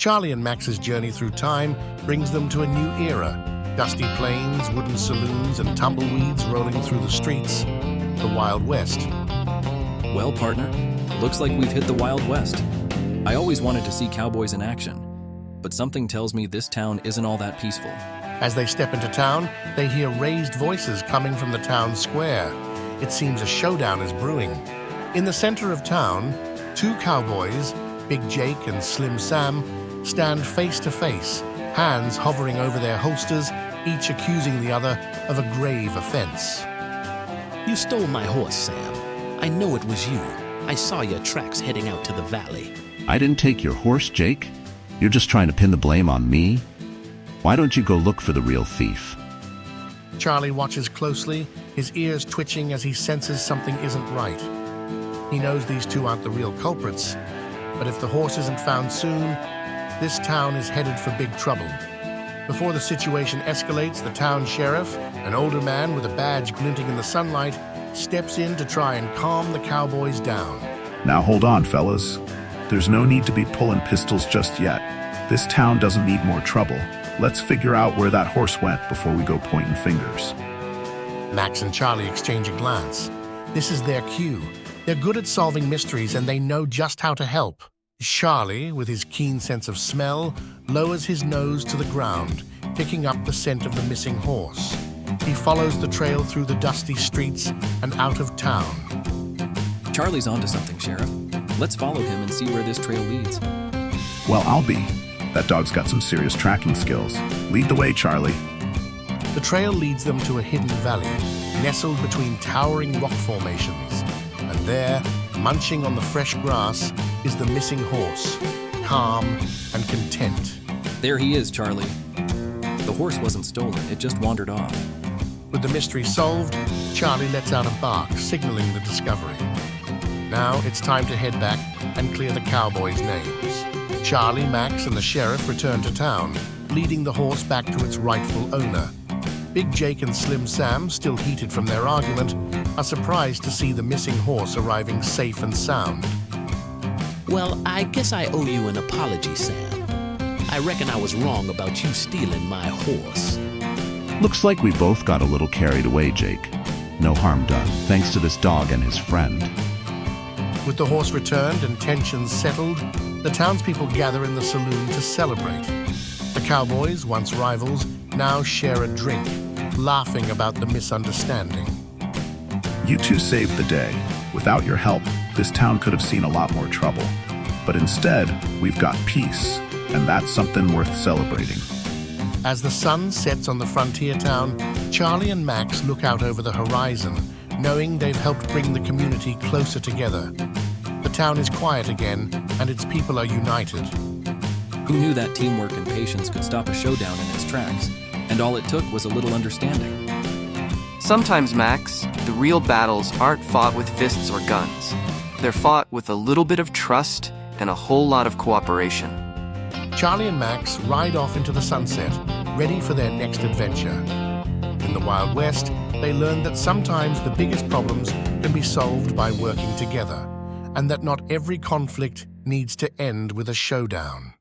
Charlie and Max's journey through time brings them to a new era. Dusty plains, wooden saloons, and tumbleweeds rolling through the streets. The Wild West. Well, partner, looks like we've hit the Wild West. I always wanted to see cowboys in action, but something tells me this town isn't all that peaceful. As they step into town, they hear raised voices coming from the town square. It seems a showdown is brewing. In the center of town, two cowboys, Big Jake and Slim Sam, stand face to face, hands hovering over their holsters, each accusing the other of a grave offense. You stole my horse, Sam. I know it was you. I saw your tracks heading out to the valley. I didn't take your horse, Jake. You're just trying to pin the blame on me? Why don't you go look for the real thief? Charlie watches closely, his ears twitching as he senses something isn't right. He knows these two aren't the real culprits, but if the horse isn't found soon, this town is headed for big trouble. Before the situation escalates, the town sheriff, an older man with a badge glinting in the sunlight, steps in to try and calm the cowboys down. Now hold on, fellas. There's no need to be pulling pistols just yet. This town doesn't need more trouble. Let's figure out where that horse went before we go pointing fingers. Max and Charlie exchange a glance. This is their cue. They're good at solving mysteries and they know just how to help. Charlie, with his keen sense of smell, lowers his nose to the ground, picking up the scent of the missing horse. He follows the trail through the dusty streets and out of town. Charlie's onto something, Sheriff. Let's follow him and see where this trail leads. Well, I'll be. That dog's got some serious tracking skills. Lead the way, Charlie. The trail leads them to a hidden valley, nestled between towering rock formations. And there, munching on the fresh grass, is the missing horse, calm and content. There he is, Charlie. The horse wasn't stolen, it just wandered off. With the mystery solved, Charlie lets out a bark, signaling the discovery. Now it's time to head back and clear the cowboys' names. Charlie, Max, and the sheriff return to town, leading the horse back to its rightful owner. Big Jake and Slim Sam, still heated from their argument, are surprised to see the missing horse arriving safe and sound. Well, I guess I owe you an apology, Sam. I reckon I was wrong about you stealing my horse. Looks like we both got a little carried away, Jake. No harm done, thanks to this dog and his friend. With the horse returned and tensions settled, the townspeople gather in the saloon to celebrate. The cowboys, once rivals, now share a drink, laughing about the misunderstanding. You two saved the day. Without your help, this town could have seen a lot more trouble. But instead, we've got peace, and that's something worth celebrating. As the sun sets on the frontier town, Charlie and Max look out over the horizon, knowing they've helped bring the community closer together. The town is quiet again, and its people are united. Who knew that teamwork and patience could stop a showdown in its tracks? And all it took was a little understanding. Sometimes, Max, the real battles aren't fought with fists or guns. They're fought with a little bit of trust and a whole lot of cooperation. Charlie and Max ride off into the sunset, ready for their next adventure. In the Wild West, they learn that sometimes the biggest problems can be solved by working together, and that not every conflict needs to end with a showdown.